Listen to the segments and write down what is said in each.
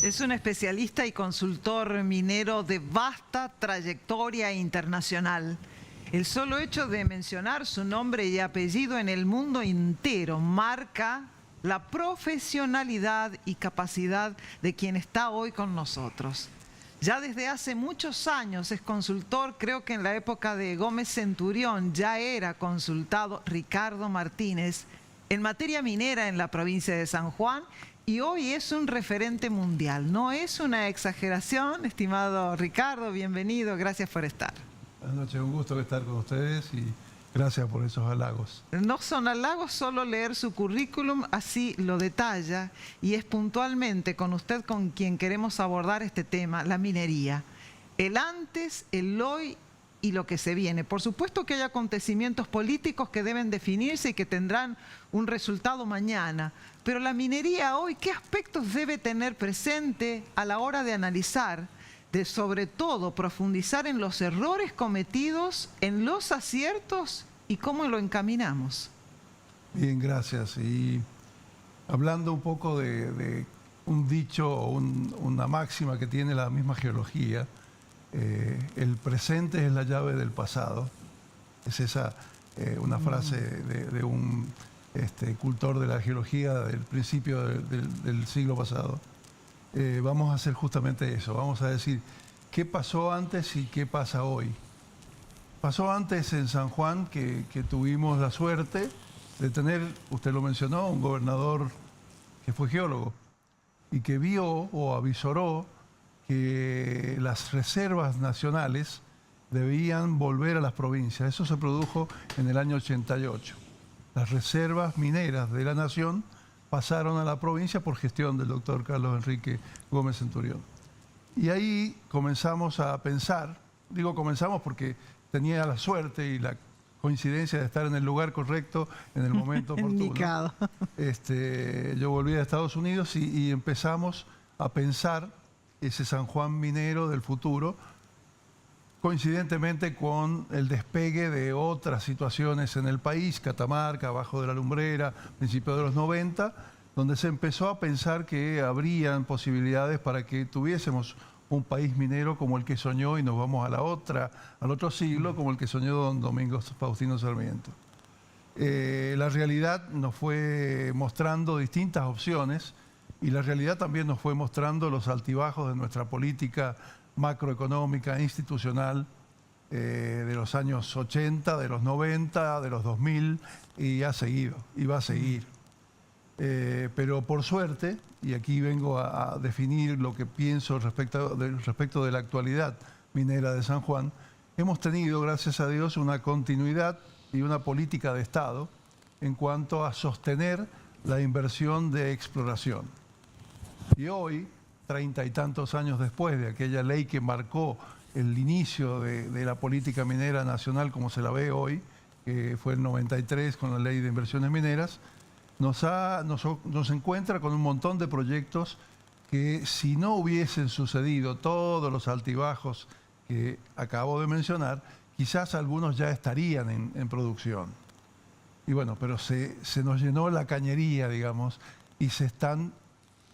Es un especialista y consultor minero de vasta trayectoria internacional. El solo hecho de mencionar su nombre y apellido en el mundo entero marca la profesionalidad y capacidad de quien está hoy con nosotros. Ya desde hace muchos años es consultor, creo que en la época de Gómez Centurión ya era consultado Ricardo Martínez en materia minera en la provincia de San Juan y hoy es un referente mundial. No es una exageración, estimado Ricardo, bienvenido, gracias por estar. Buenas noches, un gusto estar con ustedes y gracias por esos halagos. No son halagos, solo leer su currículum, así lo detalla, y es puntualmente con usted con quien queremos abordar este tema, la minería. El antes, el hoy y lo que se viene. Por supuesto que hay acontecimientos políticos que deben definirse y que tendrán un resultado mañana, pero la minería hoy, ¿qué aspectos debe tener presente a la hora de analizar? De sobre todo profundizar en los errores cometidos, en los aciertos y cómo lo encaminamos. Bien, gracias. Y hablando un poco de un dicho o una máxima que tiene la misma geología, el presente es la llave del pasado. Es esa una frase de un cultor de la geología del principio del siglo pasado. Vamos a hacer justamente eso, vamos a decir qué pasó antes y qué pasa hoy. Pasó antes en San Juan que tuvimos la suerte de tener, usted lo mencionó, un gobernador que fue geólogo y que vio o avisoró que las reservas nacionales debían volver a las provincias. Eso se produjo en el año 88. Las reservas mineras de la nación pasaron a la provincia por gestión del doctor Carlos Enrique Gómez Centurión. Y ahí comenzamos a pensar, digo comenzamos porque tenía la suerte y la coincidencia de estar en el lugar correcto en el momento oportuno. Yo volví a Estados Unidos y empezamos a pensar ese San Juan minero del futuro, coincidentemente con el despegue de otras situaciones en el país, Catamarca, Bajo de la Lumbrera, principios de los 90, donde se empezó a pensar que habrían posibilidades para que tuviésemos un país minero como el que soñó, y nos vamos al otro siglo, como el que soñó don Domingo Faustino Sarmiento. La realidad nos fue mostrando distintas opciones y la realidad también nos fue mostrando los altibajos de nuestra política macroeconómica, institucional, de los años 80, de los 90, de los 2000, y ha seguido, y va a seguir. Pero por suerte, y aquí vengo a definir lo que pienso respecto de la actualidad minera de San Juan, hemos tenido, gracias a Dios, una continuidad y una política de Estado en cuanto a sostener la inversión de exploración. Y hoy, 30 y tantos años después de aquella ley que marcó el inicio de la política minera nacional como se la ve hoy, que fue el 93 con la ley de inversiones mineras, nos encuentra con un montón de proyectos que, si no hubiesen sucedido todos los altibajos que acabo de mencionar, quizás algunos ya estarían en producción. Y bueno, pero se nos llenó la cañería, digamos, y se están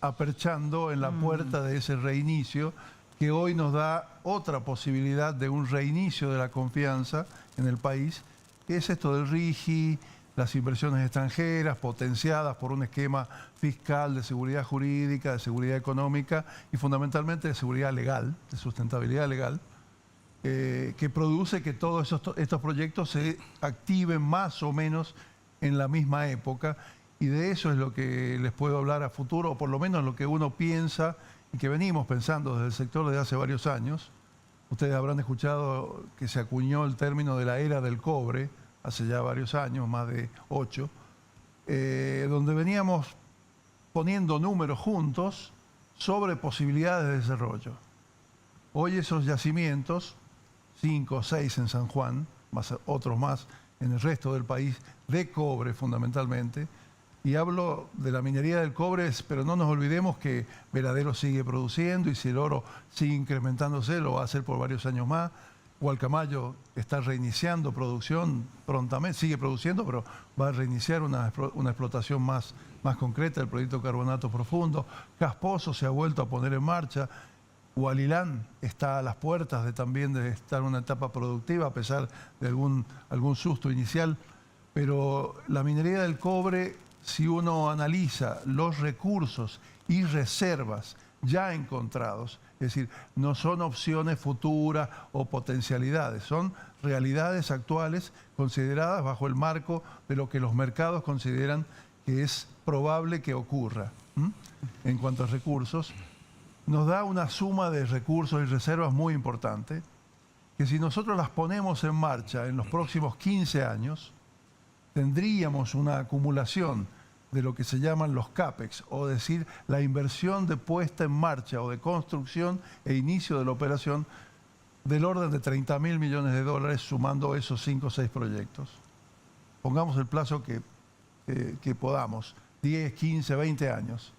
aperchando en la puerta de ese reinicio que hoy nos da otra posibilidad de un reinicio de la confianza en el país, que es esto del RIGI, las inversiones extranjeras potenciadas por un esquema fiscal de seguridad jurídica, de seguridad económica y fundamentalmente de seguridad legal, de sustentabilidad legal, que produce que todos estos proyectos se activen más o menos en la misma época, y de eso es lo que les puedo hablar a futuro, o por lo menos lo que uno piensa y que venimos pensando desde el sector desde hace varios años. Ustedes habrán escuchado que se acuñó el término de la era del cobre hace ya varios años, más de 8, donde veníamos poniendo números juntos sobre posibilidades de desarrollo. Hoy esos yacimientos, 5 o 6 en San Juan, más otros más en el resto del país, de cobre fundamentalmente, y hablo de la minería del cobre, pero no nos olvidemos que Veradero sigue produciendo, y si el oro sigue incrementándose, lo va a hacer por varios años más. Gualcamayo está reiniciando producción prontamente, sigue produciendo, pero va a reiniciar una explotación más más concreta, el proyecto Carbonato Profundo. Casposo se ha vuelto a poner en marcha. Hualilán está a las puertas también de estar en una etapa productiva, a pesar de algún susto inicial. Pero la minería del cobre, si uno analiza los recursos y reservas ya encontrados, es decir, no son opciones futuras o potencialidades, son realidades actuales consideradas bajo el marco de lo que los mercados consideran que es probable que ocurra. En cuanto a recursos, nos da una suma de recursos y reservas muy importante, que si nosotros las ponemos en marcha en los próximos 15 años, tendríamos una acumulación de lo que se llaman los CAPEX, o decir, la inversión de puesta en marcha o de construcción e inicio de la operación del orden de 30.000 millones de dólares, sumando esos 5 o 6 proyectos. Pongamos el plazo que podamos, 10, 15, 20 años.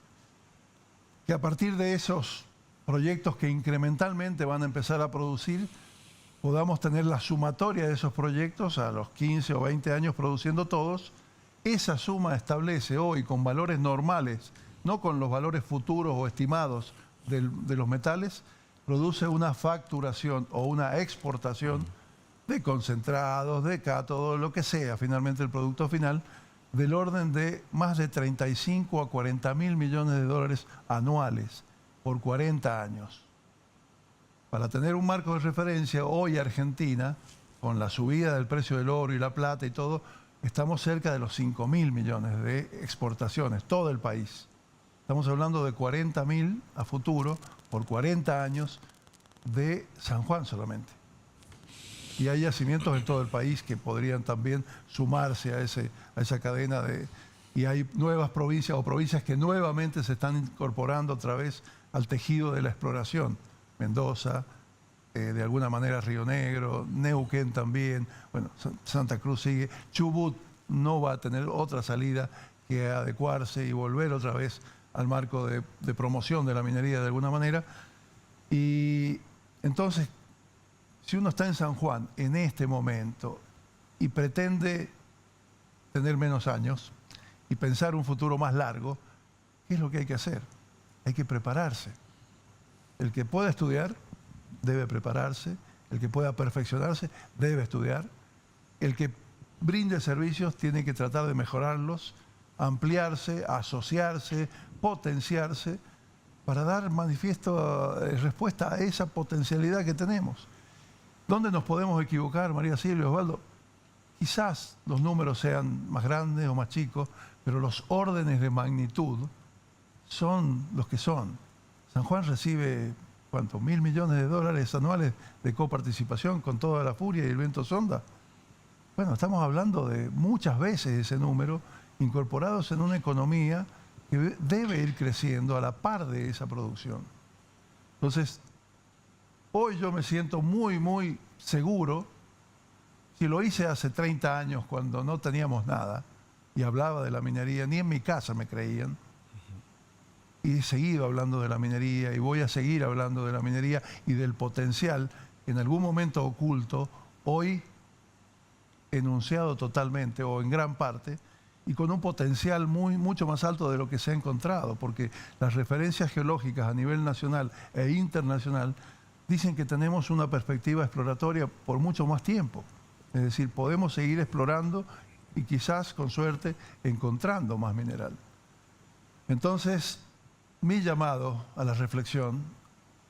Que a partir de esos proyectos que incrementalmente van a empezar a producir, podamos tener la sumatoria de esos proyectos a los 15 o 20 años produciendo todos. Esa suma establece hoy con valores normales, no con los valores futuros o estimados de los metales, produce una facturación o una exportación de concentrados, de cátodos, lo que sea finalmente el producto final, del orden de más de 35 a 40.000 millones de dólares anuales por 40 años. Para tener un marco de referencia, hoy Argentina, con la subida del precio del oro y la plata y todo, estamos cerca de los 5.000 millones de exportaciones, todo el país. Estamos hablando de 40.000 a futuro, por 40 años, de San Juan solamente. Y hay yacimientos en todo el país que podrían también sumarse a esa cadena y hay nuevas provincias o provincias que nuevamente se están incorporando otra vez al tejido de la exploración. Mendoza, de alguna manera Río Negro, Neuquén también, bueno, Santa Cruz sigue, Chubut no va a tener otra salida que adecuarse y volver otra vez al marco de promoción de la minería de alguna manera. Y entonces, si uno está en San Juan en este momento y pretende tener menos años y pensar un futuro más largo, ¿qué es lo que hay que hacer? Hay que prepararse. El que pueda estudiar debe prepararse, el que pueda perfeccionarse debe estudiar, el que brinde servicios tiene que tratar de mejorarlos, ampliarse, asociarse, potenciarse, para dar respuesta a esa potencialidad que tenemos. ¿Dónde nos podemos equivocar, María Silvia, Osvaldo? Quizás los números sean más grandes o más chicos, pero los órdenes de magnitud son los que son. San Juan recibe, ¿cuánto? 1.000 millones de dólares anuales de coparticipación con toda la furia y el viento sonda. Bueno, estamos hablando de muchas veces ese número incorporados en una economía que debe ir creciendo a la par de esa producción. Entonces, hoy yo me siento muy, muy seguro. Si lo hice hace 30 años cuando no teníamos nada y hablaba de la minería, ni en mi casa me creían. Y he seguido hablando de la minería y voy a seguir hablando de la minería y del potencial en algún momento oculto, hoy enunciado totalmente o en gran parte, y con un potencial mucho más alto de lo que se ha encontrado, porque las referencias geológicas a nivel nacional e internacional dicen que tenemos una perspectiva exploratoria por mucho más tiempo. Es decir, podemos seguir explorando y quizás, con suerte, encontrando más mineral. Entonces, mi llamado a la reflexión,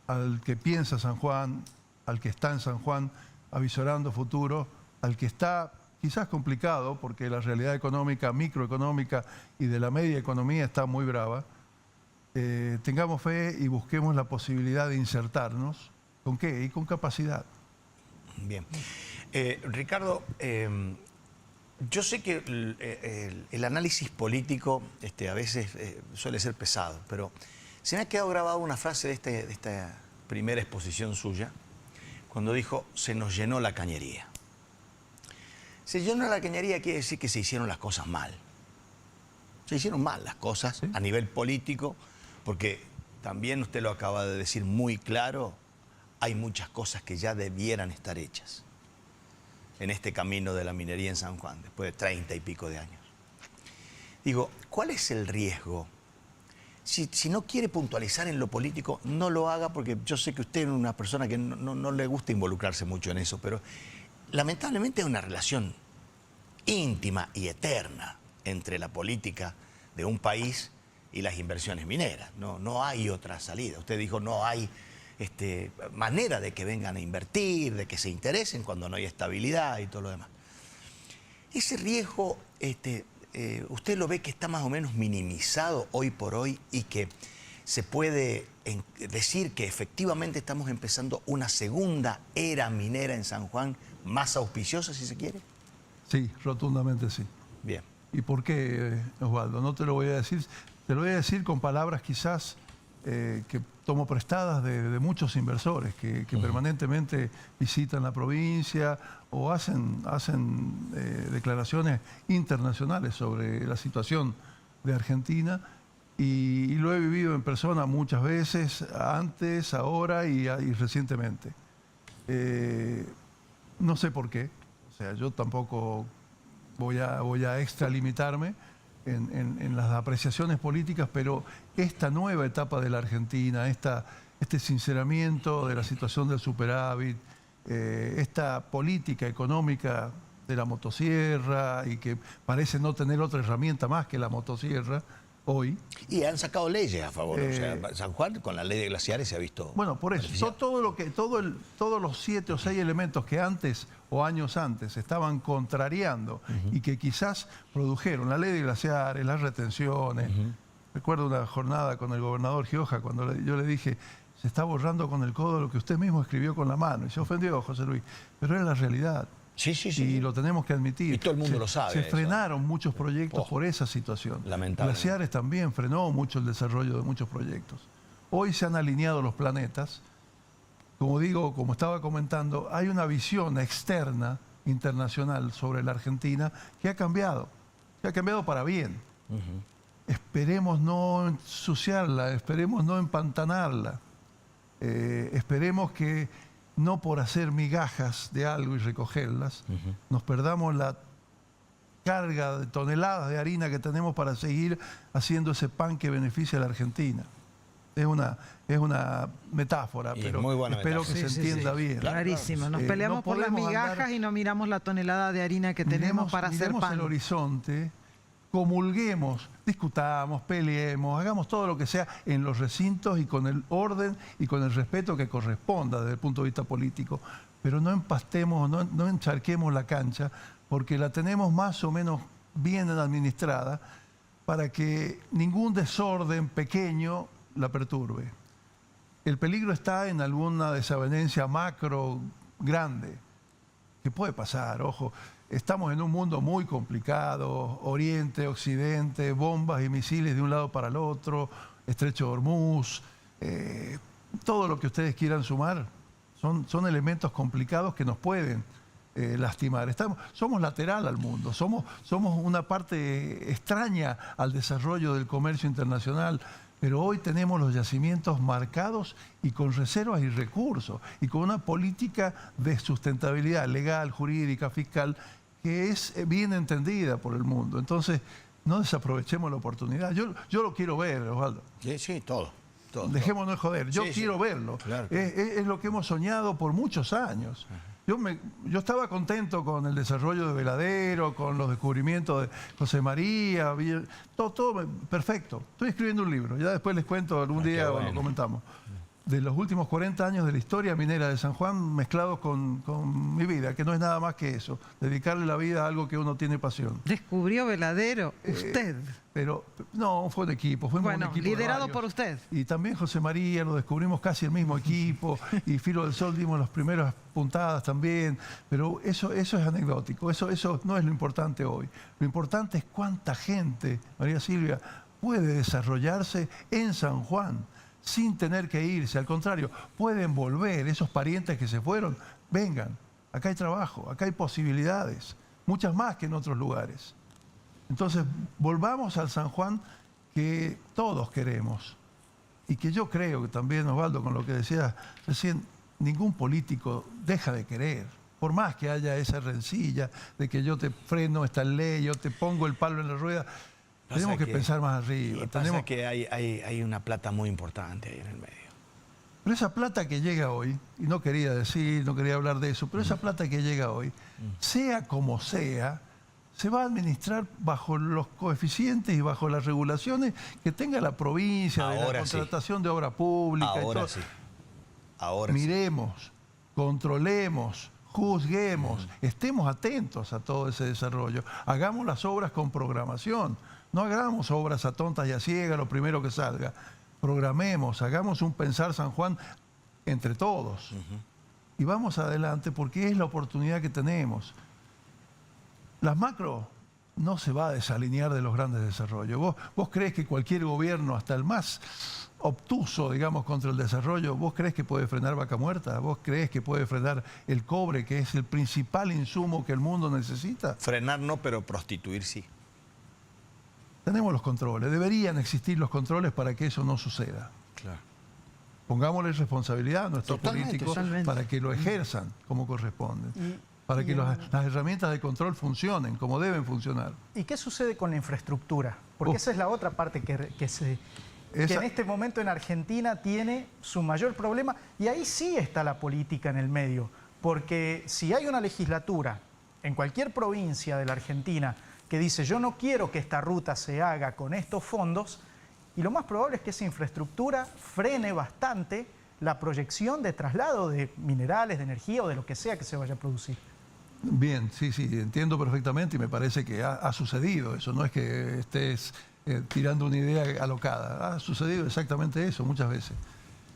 al que piensa San Juan, al que está en San Juan avisorando futuro, al que está quizás complicado, porque la realidad económica, microeconómica y de la media economía está muy brava, tengamos fe y busquemos la posibilidad de insertarnos. ¿Con qué? Y con capacidad. Bien. Ricardo, yo sé que el análisis político a veces suele ser pesado, pero se me ha quedado grabada una frase de esta primera exposición suya, cuando dijo, se nos llenó la cañería. Se llenó la cañería quiere decir que se hicieron las cosas mal. Se hicieron mal las cosas, ¿sí?, a nivel político, porque también usted lo acaba de decir muy claro, hay muchas cosas que ya debieran estar hechas en este camino de la minería en San Juan, después de 30 y pico de años. Digo, ¿cuál es el riesgo? Si no quiere puntualizar en lo político, no lo haga, porque yo sé que usted es una persona que no le gusta involucrarse mucho en eso, pero lamentablemente es una relación íntima y eterna entre la política de un país y las inversiones mineras. No hay otra salida. Usted dijo, no hay manera de que vengan a invertir, de que se interesen cuando no hay estabilidad y todo lo demás. Ese riesgo, ¿usted lo ve que está más o menos minimizado hoy por hoy y que se puede decir que efectivamente estamos empezando una segunda era minera en San Juan, más auspiciosa, si se quiere? Sí, rotundamente sí. Bien. ¿Y por qué, Osvaldo? No te lo voy a decir. Te lo voy a decir con palabras quizás que tomo prestadas de muchos inversores que permanentemente visitan la provincia o hacen declaraciones internacionales sobre la situación de Argentina, y lo he vivido en persona muchas veces, antes, ahora y recientemente. No sé por qué, o sea, yo tampoco voy a extralimitarme en las apreciaciones políticas, pero esta nueva etapa de la Argentina, este sinceramiento de la situación del superávit, esta política económica de la motosierra, y que parece no tener otra herramienta más que la motosierra hoy. Y han sacado leyes a favor. O sea, San Juan con la ley de glaciares se ha visto... Bueno, por eso, todos los 7 o 6 elementos que antes o años antes estaban contrariando y que quizás produjeron la ley de glaciares, las retenciones. Recuerdo una jornada con el gobernador Gioja cuando yo le dije, se está borrando con el codo lo que usted mismo escribió con la mano. Y se ofendió, José Luis, pero era la realidad. Sí. Y lo tenemos que admitir. Y todo el mundo lo sabe. Se frenaron muchos proyectos por esa situación. Lamentable. Glaciares también frenó mucho el desarrollo de muchos proyectos. Hoy se han alineado los planetas. Como digo, como estaba comentando, hay una visión externa, internacional, sobre la Argentina que ha cambiado para bien. Esperemos no ensuciarla, esperemos no empantanarla. Esperemos que no por hacer migajas de algo y recogerlas, nos perdamos la carga de toneladas de harina que tenemos para seguir haciendo ese pan que beneficia a la Argentina. Es una metáfora, pero muy buena espero metáfora. que se entienda bien. Clarísimo. Nos peleamos no por las podemos migajas andar... y no miramos la tonelada de harina que tenemos para hacer miremos pan. el horizonte, comulguemos, discutamos, peleemos, hagamos todo lo que sea en los recintos y con el orden y con el respeto que corresponda desde el punto de vista político, pero no empastemos, no encharquemos la cancha, porque la tenemos más o menos bien administrada para que ningún desorden pequeño la perturbe. El peligro está en alguna desavenencia macro grande, que puede pasar, ojo. Estamos en un mundo muy complicado, Oriente, Occidente, bombas y misiles de un lado para el otro, Estrecho de Hormuz, todo lo que ustedes quieran sumar son elementos complicados que nos pueden lastimar. Somos lateral al mundo, somos una parte extraña al desarrollo del comercio internacional, pero hoy tenemos los yacimientos marcados y con reservas y recursos, y con una política de sustentabilidad legal, jurídica, fiscal, que es bien entendida por el mundo. Entonces, no desaprovechemos la oportunidad. Yo lo quiero ver, Osvaldo. Sí, todo. Dejémonos de joder. Yo quiero verlo. Claro. Es lo que hemos soñado por muchos años. Yo estaba contento con el desarrollo de Veladero, con los descubrimientos de José María, todo perfecto. Estoy escribiendo un libro, ya después les cuento algún día cuando comentamos. De los últimos 40 años de la historia minera de San Juan, mezclados con mi vida, que no es nada más que eso, dedicarle la vida a algo que uno tiene pasión. ¿Descubrió Veladero usted? Pero no, fue un equipo, fuimos un equipo liderado por usted. Y también José María, lo descubrimos casi el mismo equipo, y Filo del Sol dimos las primeras puntadas también, pero eso es anecdótico, eso no es lo importante hoy. Lo importante es cuánta gente, María Silvia, puede desarrollarse en San Juan, sin tener que irse. Al contrario, pueden volver. Esos parientes que se fueron, vengan. Acá hay trabajo, acá hay posibilidades, muchas más que en otros lugares. Entonces, volvamos al San Juan que todos queremos. Y que yo creo que también, Osvaldo, con lo que decías recién, ningún político deja de querer. Por más que haya esa rencilla de que yo te freno esta ley, yo te pongo el palo en la rueda, Tenemos que pensar más arriba. Pasa que hay una plata muy importante ahí en el medio. Pero esa plata que llega hoy, y no quería hablar de eso, pero esa plata que llega hoy, sea como sea, se va a administrar bajo los coeficientes y bajo las regulaciones que tenga la provincia, de la contratación de obra pública. Ahora y todo. sí. Ahora Miremos, controlemos, juzguemos, estemos atentos a todo ese desarrollo. Hagamos las obras con programación. No hagamos obras a tontas y a ciegas, lo primero que salga. Programemos, hagamos un pensar San Juan entre todos. Y vamos adelante porque es la oportunidad que tenemos. Las macro no se va a desalinear de los grandes desarrollos. ¿Vos crees que cualquier gobierno, hasta el más obtuso, digamos, contra el desarrollo, vos crees que puede frenar Vaca Muerta? ¿Vos crees que puede frenar el cobre, que es el principal insumo que el mundo necesita? Frenar no, pero prostituir sí. Tenemos los controles, deberían existir los controles para que eso no suceda. Claro. Pongámosle responsabilidad a nuestros políticos para que lo ejerzan como corresponde, para que las herramientas de control funcionen como deben funcionar. ¿Y qué sucede con la infraestructura? Porque esa es la otra parte que en este momento en Argentina tiene su mayor problema, y ahí sí está la política en el medio, porque si hay una legislatura en cualquier provincia de la Argentina que dice yo no quiero que esta ruta se haga con estos fondos, y lo más probable es que esa infraestructura frene bastante la proyección de traslado de minerales, de energía o de lo que sea que se vaya a producir. Bien, sí, entiendo perfectamente y me parece que ha sucedido eso, no es que estés tirando una idea alocada, ha sucedido exactamente eso muchas veces.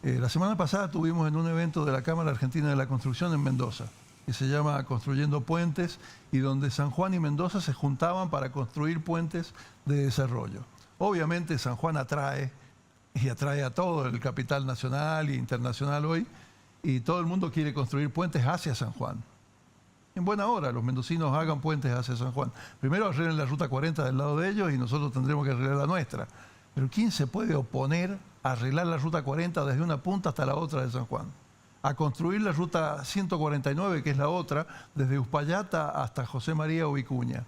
La semana pasada tuvimos en un evento de la Cámara Argentina de la Construcción en Mendoza, que se llama Construyendo Puentes, y donde San Juan y Mendoza se juntaban para construir puentes de desarrollo. Obviamente San Juan atrae a todo el capital nacional e internacional hoy, y todo el mundo quiere construir puentes hacia San Juan. En buena hora los mendocinos hagan puentes hacia San Juan. Primero arreglen la Ruta 40 del lado de ellos y nosotros tendremos que arreglar la nuestra. Pero ¿quién se puede oponer a arreglar la Ruta 40 desde una punta hasta la otra de San Juan? A construir la Ruta 149, que es la otra, desde Uspallata hasta José María o Vicuña.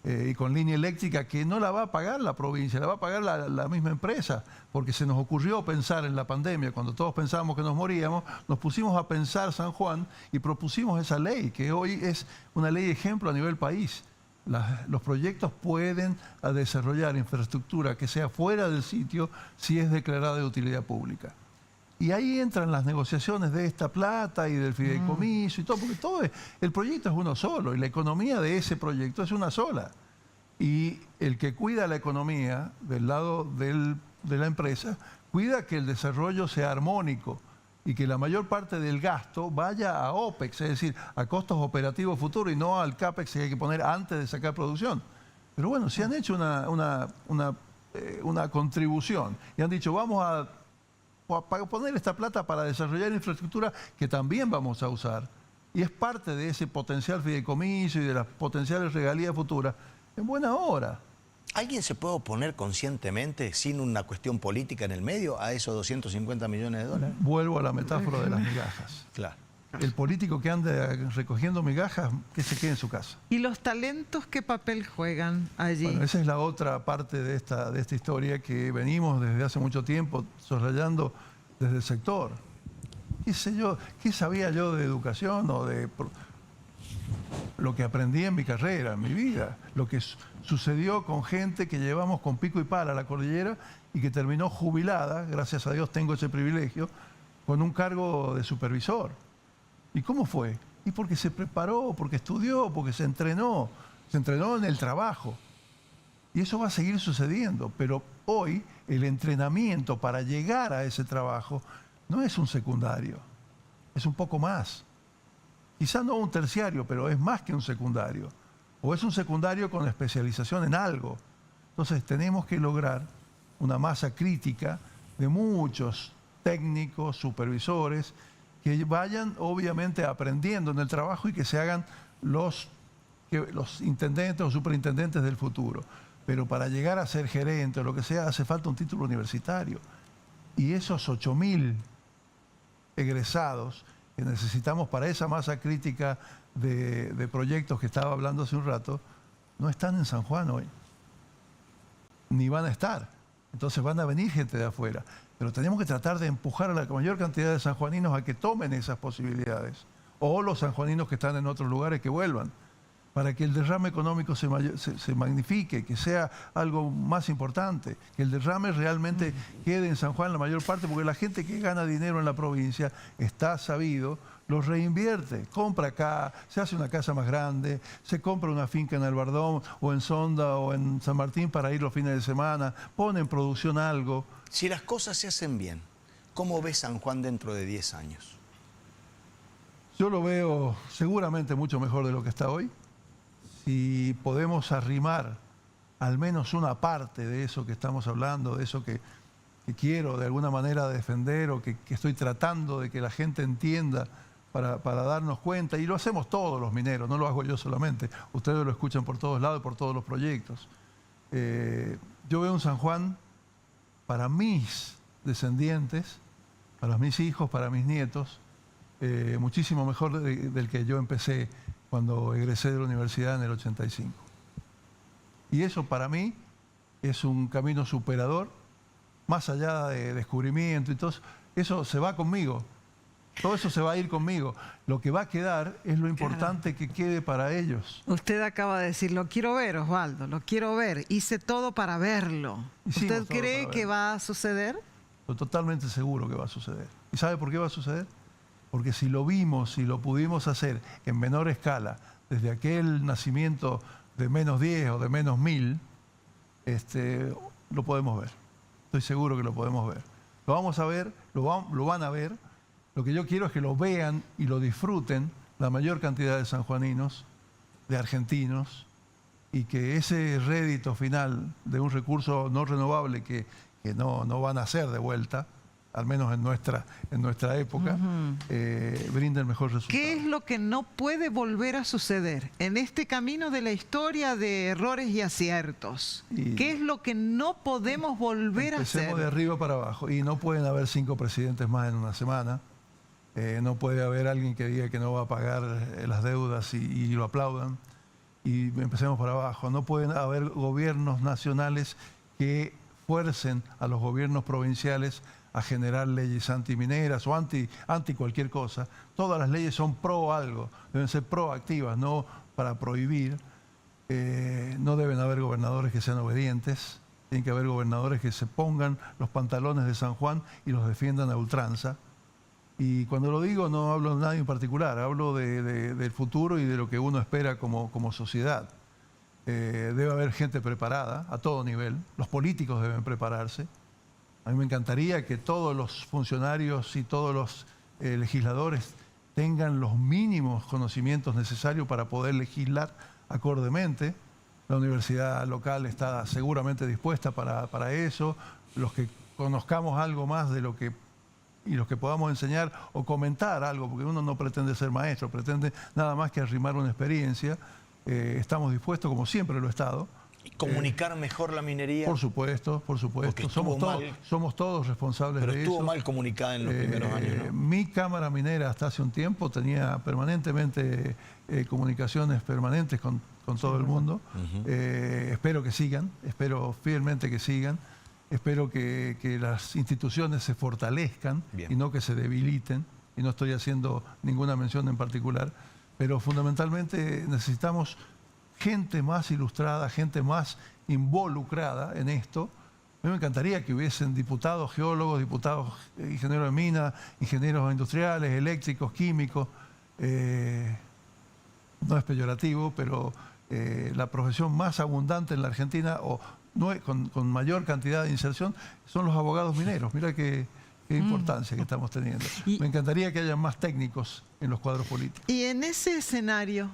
Y con línea eléctrica que no la va a pagar la provincia, la va a pagar la misma empresa, porque se nos ocurrió pensar en la pandemia, cuando todos pensábamos que nos moríamos, nos pusimos a pensar San Juan y propusimos esa ley, que hoy es una ley ejemplo a nivel país. Los proyectos pueden desarrollar infraestructura que sea fuera del sitio si es declarada de utilidad pública. Y ahí entran las negociaciones de esta plata y del fideicomiso y todo, porque el proyecto es uno solo y la economía de ese proyecto es una sola. Y el que cuida la economía del lado de la empresa, cuida que el desarrollo sea armónico y que la mayor parte del gasto vaya a OPEX, es decir, a costos operativos futuros y no al CAPEX que hay que poner antes de sacar producción. Pero bueno, si han hecho una contribución y han dicho vamos a poner esta plata para desarrollar infraestructura que también vamos a usar, y es parte de ese potencial fideicomiso y de las potenciales regalías futuras, en buena hora. ¿Alguien se puede oponer conscientemente, sin una cuestión política en el medio, a esos 250 millones de dólares? Vuelvo a la metáfora de las migajas. Claro. El político que anda recogiendo migajas, que se quede en su casa. ¿Y los talentos qué papel juegan allí? Bueno, esa es la otra parte de esta historia que venimos desde hace mucho tiempo soslayando desde el sector. ¿Qué sé yo? ¿Qué sabía yo de educación o de lo que aprendí en mi carrera, en mi vida? Lo que sucedió con gente que llevamos con pico y pala a la cordillera y que terminó jubilada, gracias a Dios tengo ese privilegio, con un cargo de supervisor. ¿Y cómo fue? Y porque se preparó, porque estudió, porque se entrenó en el trabajo. Y eso va a seguir sucediendo, pero hoy el entrenamiento para llegar a ese trabajo no es un secundario, es un poco más. Quizá no un terciario, pero es más que un secundario. O es un secundario con especialización en algo. Entonces tenemos que lograr una masa crítica de muchos técnicos, supervisores, que vayan obviamente aprendiendo en el trabajo y que se hagan los intendentes o superintendentes del futuro. Pero para llegar a ser gerente o lo que sea, hace falta un título universitario. Y esos 8.000 egresados que necesitamos para esa masa crítica de proyectos que estaba hablando hace un rato, no están en San Juan hoy. ni van a estar. Entonces van a venir gente de afuera. Pero tenemos que tratar de empujar a la mayor cantidad de sanjuaninos a que tomen esas posibilidades. O los sanjuaninos que están en otros lugares que vuelvan, para que el derrame económico se magnifique, que sea algo más importante, que el derrame realmente quede en San Juan la mayor parte, porque la gente que gana dinero en la provincia, está sabido, los reinvierte, compra acá, se hace una casa más grande, se compra una finca en El Bardón o en Sonda o en San Martín para ir los fines de semana, pone en producción algo. Si las cosas se hacen bien, ¿cómo ves San Juan dentro de 10 años? Yo lo veo seguramente mucho mejor de lo que está hoy. Si podemos arrimar al menos una parte de eso que estamos hablando, de eso que quiero de alguna manera defender o que estoy tratando de que la gente entienda para darnos cuenta, y lo hacemos todos los mineros, no lo hago yo solamente, ustedes lo escuchan por todos lados y por todos los proyectos. Yo veo un San Juan para mis descendientes, para mis hijos, para mis nietos, muchísimo mejor del que yo empecé cuando egresé de la universidad en el 85. Y eso para mí es un camino superador, más allá de descubrimiento y todo eso se va conmigo. Todo eso se va a ir conmigo. Lo que va a quedar es lo importante que quede para ellos. Usted acaba de decir, lo quiero ver, Osvaldo, lo quiero ver. Hice todo para verlo. ¿Usted cree que va a suceder? Estoy totalmente seguro que va a suceder. ¿Y sabe por qué va a suceder? Porque si lo vimos, si lo pudimos hacer en menor escala, desde aquel nacimiento de menos 10 o de menos 1000, lo podemos ver. Estoy seguro que lo podemos ver. Lo vamos a ver, lo van a ver. Lo que yo quiero es que lo vean y lo disfruten la mayor cantidad de sanjuaninos, de argentinos, y que ese rédito final de un recurso no renovable que no van a hacer de vuelta, al menos en nuestra época, brinde el mejor resultado. ¿Qué es lo que no puede volver a suceder en este camino de la historia de errores y aciertos? ¿Qué es lo que no podemos volver a hacer? Empecemos de arriba para abajo. Y no pueden haber 5 presidentes más en una semana. No puede haber alguien que diga que no va a pagar las deudas y lo aplaudan. Y empecemos para abajo. No pueden haber gobiernos nacionales que fuercen a los gobiernos provinciales a generar leyes antimineras o anti cualquier cosa. Todas las leyes son pro algo, deben ser proactivas, no para prohibir. No deben haber gobernadores que sean obedientes, tienen que haber gobernadores que se pongan los pantalones de San Juan y los defiendan a ultranza. Y cuando lo digo no hablo de nadie en particular, hablo del futuro y de lo que uno espera como sociedad. Debe haber gente preparada a todo nivel, los políticos deben prepararse. A mí me encantaría que todos los funcionarios y todos los legisladores tengan los mínimos conocimientos necesarios para poder legislar acordemente. La universidad local está seguramente dispuesta para eso. Los que conozcamos algo más de lo que y los que podamos enseñar o comentar algo, porque uno no pretende ser maestro, pretende nada más que arrimar una experiencia. Estamos dispuestos, como siempre lo he estado. ¿Y comunicar mejor la minería? Por supuesto, por supuesto. Somos todos responsables de eso. Pero estuvo mal comunicada en los primeros años, ¿no? Mi Cámara Minera hasta hace un tiempo tenía permanentemente comunicaciones permanentes con todo el mundo. Espero que sigan, espero fielmente que sigan. Espero que las instituciones se fortalezcan y no que se debiliten. Y no estoy haciendo ninguna mención en particular. Pero fundamentalmente necesitamos gente más ilustrada, gente más involucrada en esto. A mí me encantaría que hubiesen diputados geólogos, diputados ingenieros de mina, ingenieros industriales, eléctricos, químicos. No es peyorativo, pero la profesión más abundante en la Argentina con mayor cantidad de inserción son los abogados mineros. Mira qué importancia que estamos teniendo. Me encantaría que haya más técnicos en los cuadros políticos. Y en ese escenario,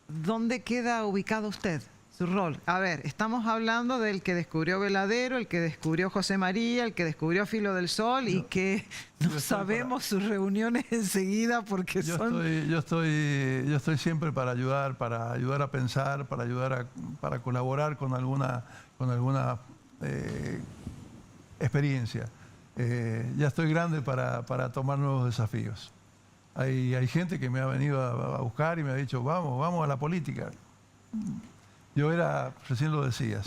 ¿dónde queda ubicado usted? Su rol. A ver, estamos hablando del que descubrió Veladero, el que descubrió José María, el que descubrió Filo del Sol y que no sabemos sus reuniones enseguida porque yo estoy siempre para ayudar a pensar, para colaborar con alguna experiencia. Ya estoy grande para tomar nuevos desafíos. Hay gente que me ha venido a buscar y me ha dicho, vamos a la política. Yo era, recién lo decías,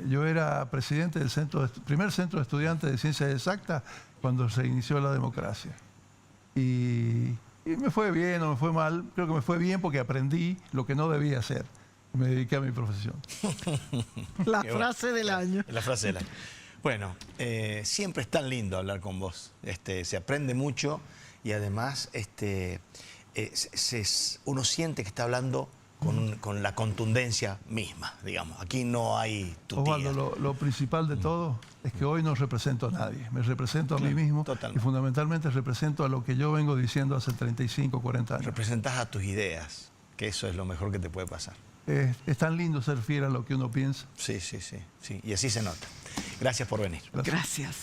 yo era presidente del primer centro de estudiantes de ciencias exactas cuando se inició la democracia. Y me fue bien o me fue mal, creo que me fue bien porque aprendí lo que no debía hacer. Me dediqué a mi profesión. La frase del año. La frase del año. Bueno, siempre es tan lindo hablar con vos. Se aprende mucho y además uno siente que está hablando con la contundencia misma, digamos. Aquí no hay tutía. Osvaldo, lo principal de todo es que hoy no represento a nadie. Me represento a mí mismo totalmente. Y fundamentalmente represento a lo que yo vengo diciendo hace 35, 40 años. Representás a tus ideas, que eso es lo mejor que te puede pasar. Es tan lindo ser fiel a lo que uno piensa. Sí. Y así se nota. Gracias por venir. Gracias.